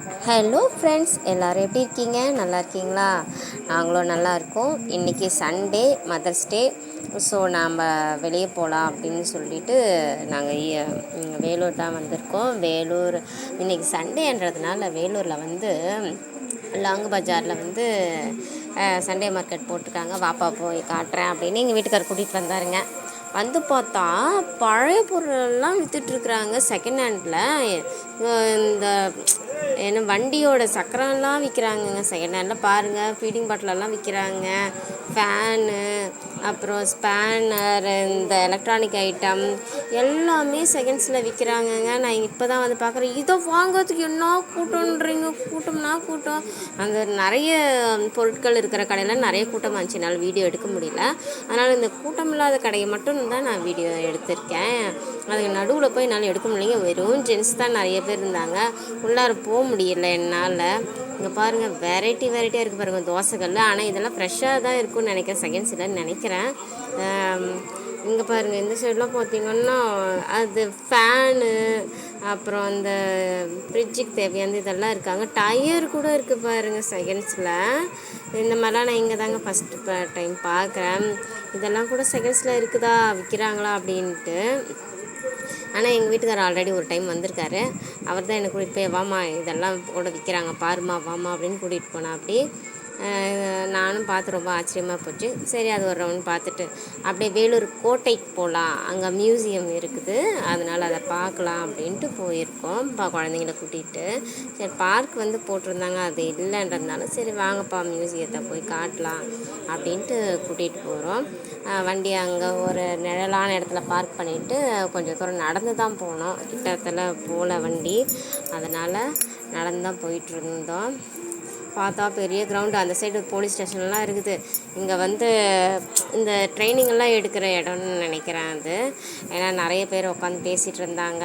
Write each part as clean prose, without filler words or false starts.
Hello friends, எல்லோரும் எப்படி இருக்கீங்க? நல்லா இருக்கீங்களா? நாங்களும் நல்லா இருக்கோம். இன்றைக்கி சண்டே, மதர்ஸ் டே. ஸோ நாம் வெளியே போகலாம் அப்படின்னு சொல்லிட்டு நாங்கள் வேலூர் தான் வந்திருக்கோம். வேலூர் இன்றைக்கி சண்டேன்றதுனால வேலூரில் வந்து லாங் பஜாரில் வந்து சண்டே மார்க்கெட் போட்டிருக்காங்க. வாப்பா போய் காட்டுறேன் அப்படின்னு எங்கள் வீட்டுக்காரர் கூட்டிகிட்டு வந்தாருங்க. வந்து பார்த்தா பழைய பொருளெல்லாம் விற்றுட்ருக்குறாங்க செகண்ட் ஹேண்டில். இந்த ஏன்னா வண்டியோட சக்கரம்லாம் விற்கிறாங்கங்க செகண்ட் ஹேண்டில். பாருங்கள், ஃபீடிங் பாட்டிலெல்லாம் விற்கிறாங்க, ஃபேனு, அப்புறம் ஸ்பேனர், இந்த எலக்ட்ரானிக் ஐட்டம் எல்லாமே செகண்ட்ஸில் விற்கிறாங்கங்க. நான் இப்போ தான் வந்து பார்க்குறேன். இதை வாங்கிறதுக்கு என்ன கூட்டம்ன்றீங்க? கூட்டம்னா கூட்டம். அந்த நிறைய பொருட்கள் இருக்கிற கடையில் நிறைய கூட்டமாக இருந்துச்சு. என்னால் வீடியோ எடுக்க முடியல. அதனால் இந்த கூட்டம் இல்லாத கடையை மட்டும் தான் நான் வீடியோ எடுத்திருக்கேன். அதுக்கு நடுவில் போய் என்னால் எடுக்க முடியலைங்க. வெறும் ஜென்ஸ் தான் நிறைய பேர் இருந்தாங்க. உள்ளார போக முடியல என்னால். இங்கே பாருங்கள், வெரைட்டியாக இருக்குது பாருங்கள் தோசைகள். ஆனால் இதெல்லாம் ஃப்ரெஷ்ஷாக தான் இருக்கும்னு நினைக்கிறேன், செகண்ட்ஸ் இல்லைன்னு நினைக்கிறேன். இங்கே பாருங்கள், இந்த சைடெலாம் பார்த்திங்கன்னா அது ஃபேனு, அப்புறம் அந்த ஃப்ரிட்ஜுக்கு தேவையான இதெல்லாம் இருக்காங்க. டயர் கூட இருக்குது பாருங்கள் செகண்ட்ஸில். இந்த மாதிரிலாம் நான் இங்கே தாங்க ஃபஸ்ட்டு டைம் பார்க்குறேன். இதெல்லாம் கூட செகண்ட்ஸில் இருக்குதா, விற்கிறாங்களா அப்படின்ட்டு. ஆனால் எங்கள் வீட்டுக்காரர் ஆல்ரெடி ஒரு டைம் வந்திருக்காரு. அவர் தான் என்னை கூட்டிகிட்டு போய் வாமா இதெல்லாம் கூட விற்கிறாங்க பாருமா வாமா அப்படின்னு கூட்டிகிட்டு போனா. அப்படி நானும் பார்த்து ரொம்ப ஆச்சரியமாக போச்சு. சரி, அது ஒரு ரவுண்ட் பார்த்துட்டு அப்படியே வேலூர் கோட்டைக்கு போகலாம், அங்கே மியூசியம் இருக்குது, அதனால் அதை பார்க்கலாம் அப்படின்ட்டு போயிருக்கோம். குழந்தைங்கள கூட்டிகிட்டு. சரி, பார்க் வந்து போட்டிருந்தாங்க, அது இல்லைன்றதுனால சரி வாங்கப்பா மியூசியத்தை போய் காட்டலாம் அப்படின்ட்டு கூட்டிகிட்டு போகிறோம். வண்டி அங்கே ஒரு நிழலான இடத்துல பார்க் பண்ணிவிட்டு கொஞ்சம் தூரம் நடந்து தான் போனோம். கிட்டத்தில் போகல வண்டி, அதனால் நடந்து தான் போயிட்டுருந்தோம். பார்த்தா பெரிய கிரவுண்டு, அந்த சைடு போலீஸ் ஸ்டேஷன்லாம் இருக்குது. இங்கே வந்து இந்த ட்ரைனிங்கெல்லாம் எடுக்கிற இடம்னு நினைக்கிறேன் அது. ஏன்னா நிறைய பேர் உட்காந்து பேசிகிட்டு இருந்தாங்க,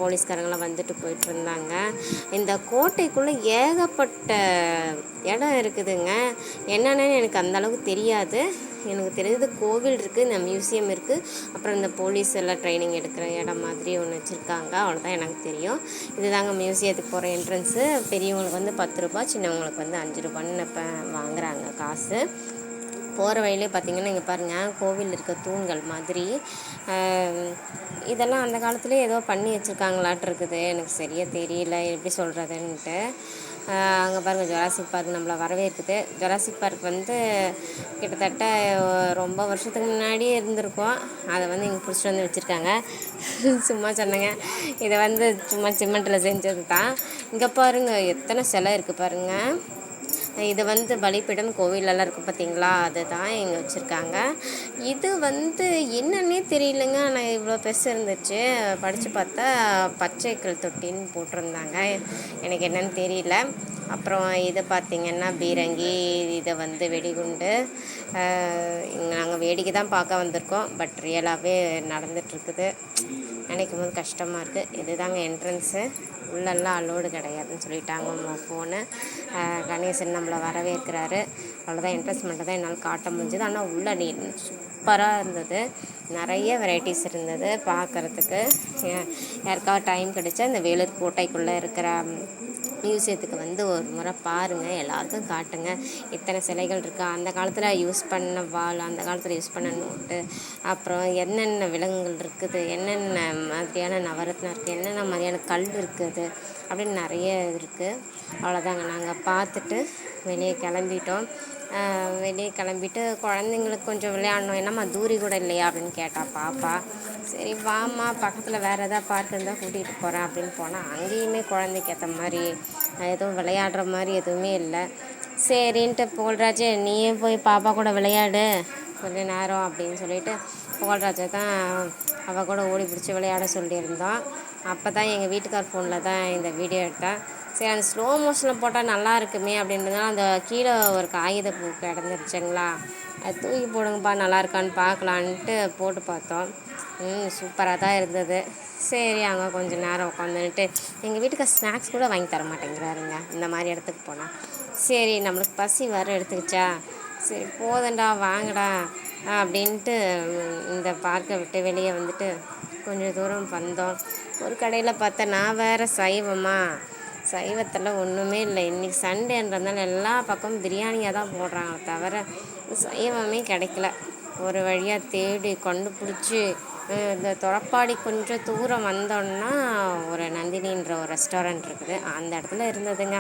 போலீஸ்காரங்களாம் வந்துட்டு போயிட்டு இருந்தாங்க. இந்த கோட்டைக்குள்ளே ஏகப்பட்ட இடம் இருக்குதுங்க. என்னென்னு எனக்கு அந்தளவுக்கு தெரியாது. எனக்கு தெரிஞ்சது கோவில் இருக்குது, இந்த மியூசியம் இருக்குது, அப்புறம் இந்த போலீஸ் எல்லாம் ட்ரைனிங் எடுக்கிற இடம் மாதிரி ஒன்று வச்சுருக்காங்க. அவ்வளோதான் எனக்கு தெரியும். இதுதாங்க மியூசியத்துக்கு போகிற என்ட்ரன்ஸு. பெரியவங்களுக்கு வந்து 10 ரூபா, சின்னவங்களுக்கு வந்து 5 ரூபான்னு இப்போ வாங்குகிறாங்க காசு. போகிற வழியிலே பார்த்திங்கன்னா இங்கே பாருங்கள், கோவில் இருக்க தூண்கள் மாதிரி இதெல்லாம் அந்த காலத்துலேயே ஏதோ பண்ணி வச்சுருக்காங்களாட்டு இருக்குது. எனக்கு சரியாக தெரியல எப்படி சொல்கிறதுன்ட்டு. அங்கே பாருங்கள், ஜுராசிக் பார்க் நம்மளை வரவேற்குது. ஜுராசிக் பார்க் வந்து கிட்டத்தட்ட ரொம்ப வருஷத்துக்கு முன்னாடியே இருந்திருக்கோம். அதை வந்து இங்கே பிடிச்சிட்டு வந்து வச்சுருக்காங்க. சும்மா சொன்னேங்க, இதை வந்து சும்மா சிமெண்ட்டில் செஞ்சது தான். இங்கே பாருங்கள், எத்தனை சிலை இருக்குது பாருங்கள். இது வந்து பலிப்பீடம் கோவிலெல்லாம் இருக்குது பார்த்தீங்களா, அதுதான் இங்கே வச்சுருக்காங்க. இது வந்து என்னன்னே தெரியலங்க, ஆனால் இவ்வளோ பெருசு இருந்துச்சு. படித்து பார்த்தா பச்சை கல் தொட்டின்னு போட்டிருந்தாங்க, எனக்கு என்னன்னு தெரியல. அப்புறம் இது பார்த்திங்கன்னா பீரங்கி, இதை வந்து வெடிகுண்டு. இங்கே நாங்கள் வேடிக்கை தான் பார்க்க வந்திருக்கோம், பட் ரியலாகவே நடந்துகிட்ருக்குது. நினைக்கும் போது கஷ்டமாக இருக்குது. இதுதாங்க என்ட்ரன்ஸு. உள்ளெல்லாம் அலோடு கிடையாதுன்னு சொல்லிட்டாங்க. ஃபோனு கணேசன் நம்மளை வரவேற்கிறாரு. அவ்வளோதான், என்ட்ரன்ஸ் மட்டும் தான் என்னால் காட்ட முடிஞ்சது. ஆனால் உள்ளே சூப்பராக இருந்தது. நிறைய வெரைட்டிஸ் இருந்தது பார்க்குறதுக்கு. யாருக்காவது டைம் கிடைச்சா இந்த வேலூர் கோட்டைக்குள்ளே இருக்கிற மியூசியத்துக்கு வந்து ஒரு முறை பாருங்கள், எல்லாருக்கும் காட்டுங்க. இத்தனை சிலைகள் இருக்கா, அந்த காலத்தில் யூஸ் பண்ண வாள், அந்த காலத்தில் யூஸ் பண்ண நோட்டு, அப்புறம் என்னென்ன விலங்குகள் இருக்குது, என்னென்ன மாதிரியான நவரத்னம் இருக்குது, என்னென்ன மாதிரியான கல் இருக்குது அப்படின்னு நிறைய இருக்குது. அவ்வளோதாங்க, நாங்கள் பார்த்துட்டு வெளியே கிளம்பிட்டோம். வெளியே கிளம்பிட்டு குழந்தைங்களுக்கு கொஞ்சம் விளையாடணும். என்னம்மா தூரி கூட இல்லையா அப்படின்னு கேட்டால் பாப்பா. சரி வாம்மா, பக்கத்தில் வேறு எதாவது பார்க் இருந்தால் கூட்டிகிட்டு போகிறேன் அப்படின்னு போனால் அங்கேயுமே குழந்தைக்கு ஏற்ற மாதிரி எதுவும் விளையாடுற மாதிரி எதுவுமே இல்லை. சரின்ட்டு புகழ்ராஜ், நீயே போய் பாப்பா கூட விளையாடு கொஞ்ச நேரம் அப்படின்னு சொல்லிட்டு புகழ்ராஜை தான் அவள் கூட ஓடி பிடிச்சி விளையாட சொல்லியிருந்தோம். அப்போ தான் எங்கள் வீட்டுக்கார் ஃபோனில் தான் இந்த வீடியோ எடுத்தேன். சரி, அந்த ஸ்லோ மோஷனில் போட்டால் நல்லா இருக்குமே அப்படின்றதுனால அந்த கீழே ஒரு காகித பூ கிடந்துருச்சுங்களா, அது தூக்கி போடுங்கப்பா நல்லா இருக்கான்னு பார்க்கலான்ட்டு போட்டு பார்த்தோம். சூப்பராக தான் இருந்தது. சரி, அங்கே கொஞ்சம் நேரம் உட்காந்துட்டு எங்கள் வீட்டுக்கு ஸ்நாக்ஸ் கூட வாங்கி தர மாட்டேங்கிறாருங்க இந்த மாதிரி இடத்துக்கு போனால். சரி, நம்மளுக்கு பசி வர எடுத்துக்கிச்சா, சரி போதண்டா வாங்கடா அப்படின்ட்டு இந்த பார்க்கை விட்டு வெளியே வந்துட்டு கொஞ்சம் தூரம் வந்தோம். ஒரு கடையில் பார்த்தா நான் வேறு சைவமா சைவத்தில் ஒன்றுமே இல்லை. இன்றைக்கி சண்டேன்றதுனால எல்லா பக்கமும் பிரியாணியாக தான் போடுறாங்க தவிர சைவமே கிடைக்கல. ஒரு வழியாக தேடி கண்டுபிடிச்சி இந்த தொரப்பாடி கொஞ்சம் தூரம் வந்தோன்னா ஒரு நந்தினின்ற ஒரு ரெஸ்டாரண்ட் இருக்குது. அந்த இடத்துல இருந்ததுங்க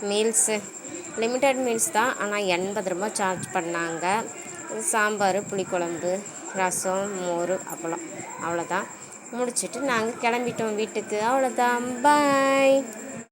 மீல்ஸு. லிமிட்டட் மீல்ஸ் தான், ஆனால் 80 ரூபா சார்ஜ் பண்ணாங்க. சாம்பார், புளிக்குழம்பு, ரசம், மோர், அப்பளம், அவ்வளோதான். முடிச்சுட்டு நாங்கள் கிளம்பிட்டோம் வீட்டுக்கு. அவ்வளோதான், பாய்.